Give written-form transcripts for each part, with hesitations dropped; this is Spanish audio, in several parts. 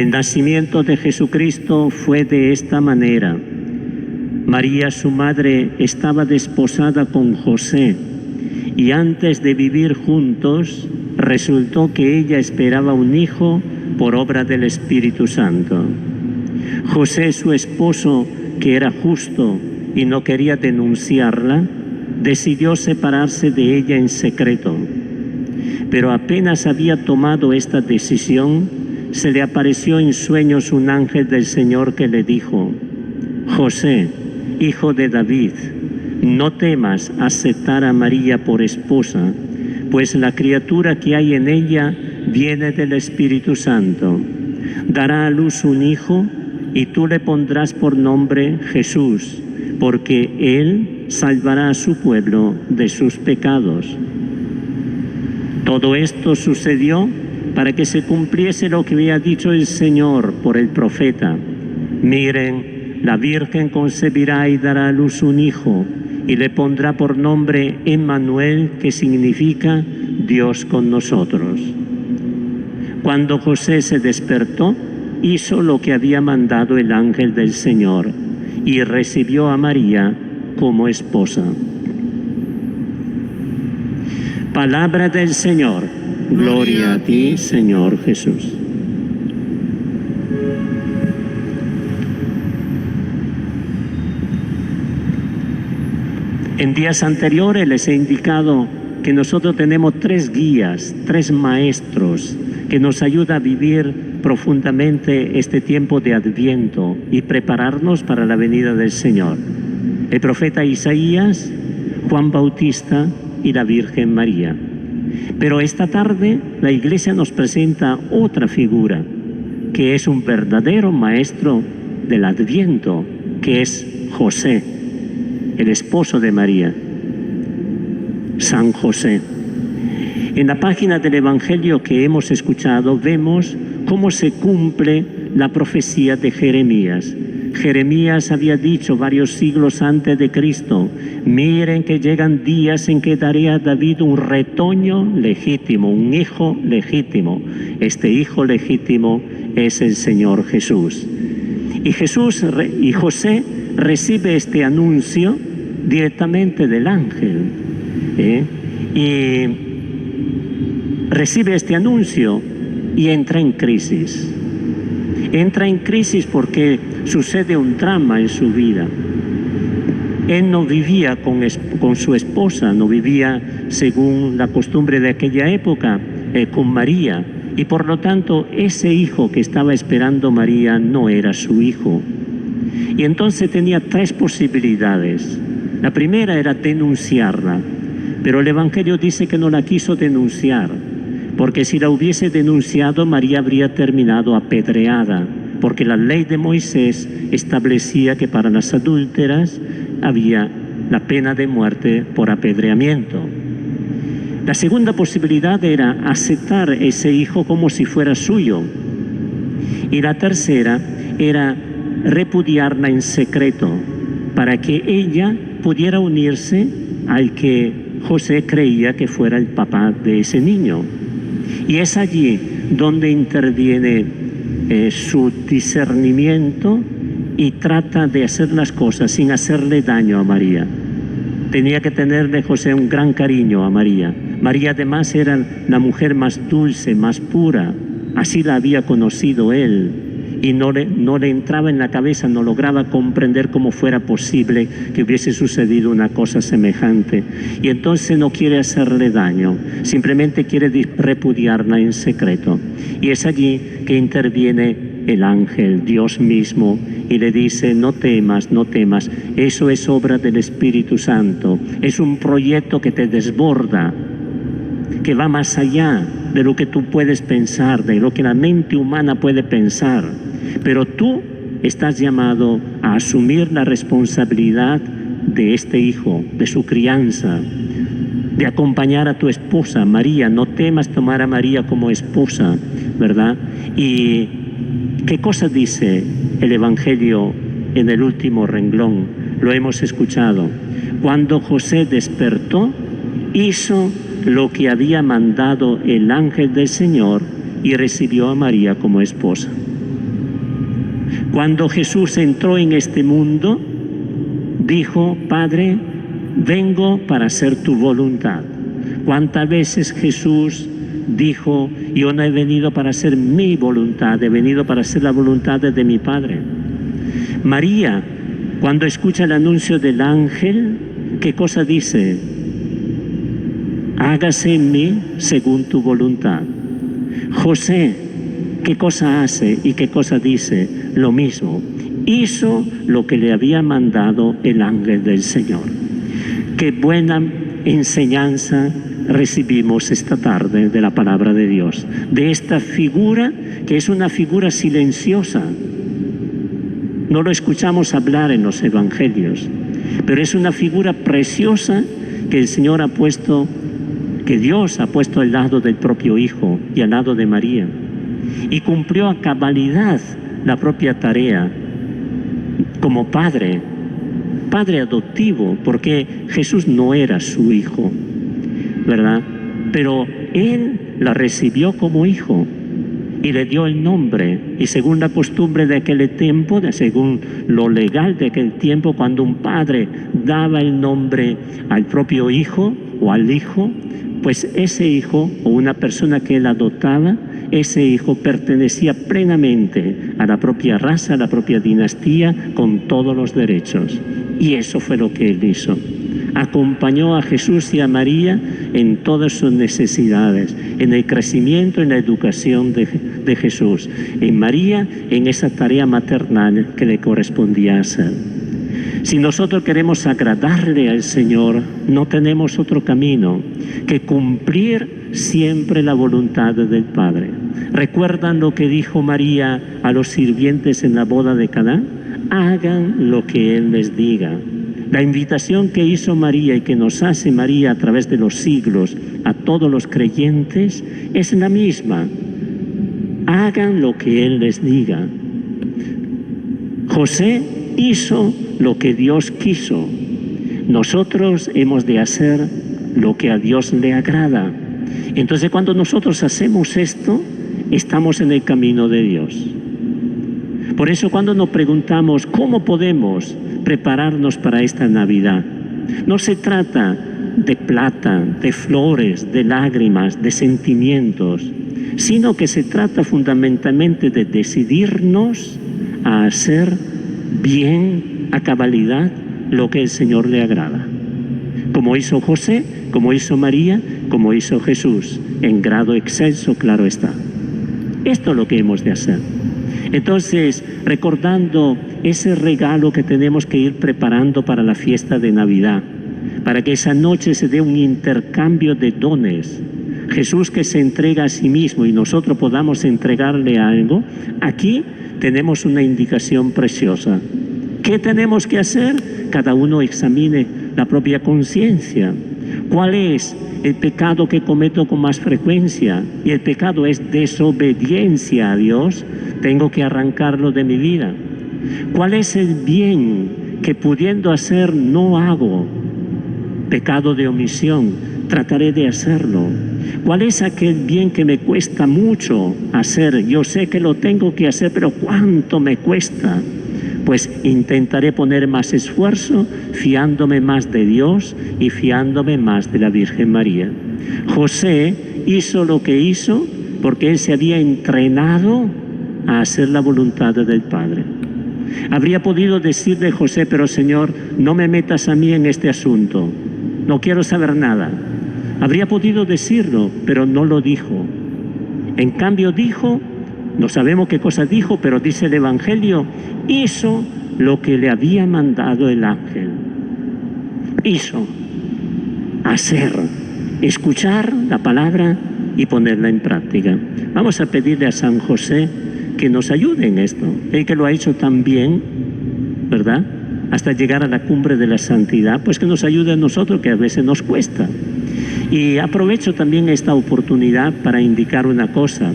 El nacimiento de Jesucristo fue de esta manera. María, su madre, estaba desposada con José, y antes de vivir juntos, resultó que ella esperaba un hijo por obra del Espíritu Santo. José, su esposo, que era justo y no quería denunciarla, decidió separarse de ella en secreto. Pero apenas había tomado esta decisión, se le apareció en sueños un ángel del Señor que le dijo: José, hijo de David, no temas aceptar a María por esposa, pues la criatura que hay en ella viene del Espíritu Santo. Dará a luz un hijo y tú le pondrás por nombre Jesús, porque él salvará a su pueblo de sus pecados. Todo esto sucedió para que se cumpliese lo que había dicho el Señor por el profeta: miren, la Virgen concebirá y dará a luz un hijo, y le pondrá por nombre Emmanuel, que significa Dios con nosotros. Cuando José se despertó, hizo lo que había mandado el ángel del Señor y recibió a María como esposa. Palabra del Señor. Gloria a ti, Señor Jesús. En días anteriores les he indicado que nosotros tenemos 3 guías, 3 maestros que nos ayudan a vivir profundamente este tiempo de Adviento y prepararnos para la venida del Señor: el profeta Isaías, Juan Bautista y la Virgen María. Pero esta tarde la Iglesia nos presenta otra figura, que es un verdadero maestro del Adviento, que es José, el esposo de María, San José. En la página del Evangelio que hemos escuchado vemos cómo se cumple la profecía de Jeremías. Jeremías había dicho varios siglos antes de Cristo: miren que llegan días en que daré a David un retoño legítimo, un hijo legítimo. Este hijo legítimo es el Señor Jesús. Y José recibe este anuncio directamente del ángel, y recibe este anuncio y entra en crisis. Entra en crisis porque sucede un drama en su vida. Él no vivía con su esposa, no vivía según la costumbre de aquella época con María, y por lo tanto ese hijo que estaba esperando María no era su hijo. Y entonces tenía 3 posibilidades. La primera era denunciarla, pero el Evangelio dice que no la quiso denunciar, porque si la hubiese denunciado, María habría terminado apedreada, porque la ley de Moisés establecía que para las adúlteras había la pena de muerte por apedreamiento. La segunda posibilidad era aceptar ese hijo como si fuera suyo. Y la tercera era repudiarla en secreto, para que ella pudiera unirse al que José creía que fuera el papá de ese niño. Y es allí donde interviene su discernimiento y trata de hacer las cosas sin hacerle daño a María. Tenía que tenerle José un gran cariño a María. María además era la mujer más dulce, más pura. Así la había conocido él. Y no le entraba en la cabeza, no lograba comprender cómo fuera posible que hubiese sucedido una cosa semejante. Y entonces no quiere hacerle daño, simplemente quiere repudiarla en secreto. Y es allí que interviene el ángel, Dios mismo, y le dice: no temas, no temas, eso es obra del Espíritu Santo, es un proyecto que te desborda, que va más allá de lo que tú puedes pensar, de lo que la mente humana puede pensar. Pero tú estás llamado a asumir la responsabilidad de este hijo, de su crianza, de acompañar a tu esposa María. No temas tomar a María como esposa, ¿verdad? ¿Y qué cosa dice el Evangelio en el último renglón? Lo hemos escuchado. Cuando José despertó, hizo lo que había mandado el ángel del Señor y recibió a María como esposa. Cuando Jesús entró en este mundo, dijo: Padre, vengo para hacer tu voluntad. ¿Cuántas veces Jesús dijo: yo no he venido para hacer mi voluntad, he venido para hacer la voluntad de mi Padre? María, cuando escucha el anuncio del ángel, ¿qué cosa dice? Hágase en mí según tu voluntad. José, ¿qué cosa hace y qué cosa dice? Lo mismo. Hizo lo que le había mandado el ángel del Señor. Qué buena enseñanza recibimos esta tarde de la palabra de Dios, de esta figura que es una figura silenciosa. No lo escuchamos hablar en los evangelios, pero es una figura preciosa que el Señor ha puesto, que Dios ha puesto al lado del propio Hijo y al lado de María, y cumplió a cabalidad la propia tarea como padre adoptivo, porque Jesús no era su hijo, ¿verdad? Pero Él la recibió como hijo y le dio el nombre, y según la costumbre de aquel tiempo, según lo legal de aquel tiempo, cuando un padre daba el nombre al propio hijo o al hijo, pues ese hijo o una persona que él adoptaba, ese hijo pertenecía plenamente a la propia raza, a la propia dinastía, con todos los derechos. Y eso fue lo que él hizo. Acompañó a Jesús y a María en todas sus necesidades, en el crecimiento, en la educación de Jesús, en María, en esa tarea maternal que le correspondía hacer. Si nosotros queremos agradarle al Señor, no tenemos otro camino que cumplir siempre la voluntad del Padre. ¿Recuerdan lo que dijo María a los sirvientes en la boda de Caná? Hagan lo que Él les diga. La invitación que hizo María y que nos hace María a través de los siglos a todos los creyentes es la misma. Hagan lo que Él les diga. José hizo lo que Dios quiso. Nosotros hemos de hacer lo que a Dios le agrada. Entonces, cuando nosotros hacemos esto, estamos en el camino de Dios. Por eso, cuando nos preguntamos cómo podemos prepararnos para esta Navidad, no se trata de plata, de flores, de lágrimas, de sentimientos, sino que se trata fundamentalmente de decidirnos a hacer bien, a cabalidad, lo que el Señor le agrada. Como hizo José, como hizo María, como hizo Jesús, en grado excelso, claro está. Esto es lo que hemos de hacer. Entonces, recordando ese regalo que tenemos que ir preparando para la fiesta de Navidad, para que esa noche se dé un intercambio de dones, Jesús que se entrega a sí mismo y nosotros podamos entregarle algo, aquí tenemos una indicación preciosa. ¿Qué tenemos que hacer? Cada uno examine la propia conciencia. ¿Cuál es el pecado que cometo con más frecuencia? Y el pecado es desobediencia a Dios. Tengo que arrancarlo de mi vida. ¿Cuál es el bien que pudiendo hacer no hago? Pecado de omisión. Trataré de hacerlo. ¿Cuál es aquel bien que me cuesta mucho hacer? Yo sé que lo tengo que hacer, pero ¿cuánto me cuesta? Pues intentaré poner más esfuerzo, fiándome más de Dios y fiándome más de la Virgen María. José hizo lo que hizo porque él se había entrenado a hacer la voluntad del Padre. Habría podido decirle José: pero Señor, no me metas a mí en este asunto, no quiero saber nada. Habría podido decirlo, pero no lo dijo. En cambio dijo, no sabemos qué cosa dijo, pero dice el Evangelio, hizo lo que le había mandado el ángel. Hizo, hacer, escuchar la palabra y ponerla en práctica. Vamos a pedirle a San José que nos ayude en esto. Él que lo ha hecho tan bien, ¿verdad?, hasta llegar a la cumbre de la santidad, pues que nos ayude a nosotros, que a veces nos cuesta. Y aprovecho también esta oportunidad para indicar una cosa.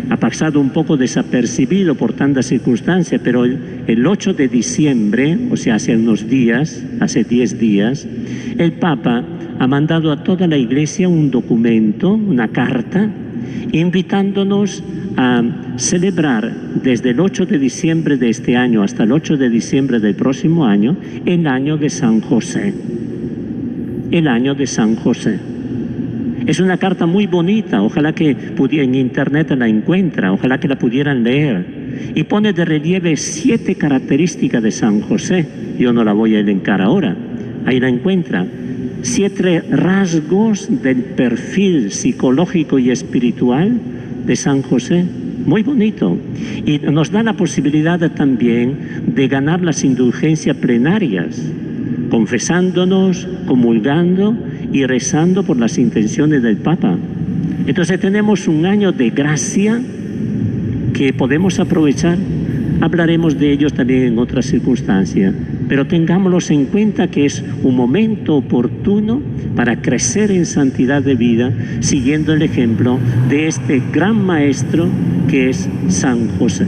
Ha pasado un poco desapercibido por tantas circunstancias, pero el 8 de diciembre, o sea, hace unos días, hace 10 días, el Papa ha mandado a toda la Iglesia un documento, una carta, invitándonos a celebrar desde el 8 de diciembre de este año hasta el 8 de diciembre del próximo año, el año de San José. El año de San José. Es una carta muy bonita, ojalá que en internet la encuentra, ojalá que la pudieran leer. Y pone de relieve 7 características de San José. Yo no la voy a elencar ahora, ahí la encuentra. 7 rasgos del perfil psicológico y espiritual de San José. Muy bonito. Y nos da la posibilidad también de ganar las indulgencias plenarias, confesándonos, comulgando y rezando por las intenciones del Papa. Entonces tenemos un año de gracia que podemos aprovechar. Hablaremos de ellos también en otras circunstancias, pero tengámoslos en cuenta que es un momento oportuno para crecer en santidad de vida, siguiendo el ejemplo de este gran maestro que es San José.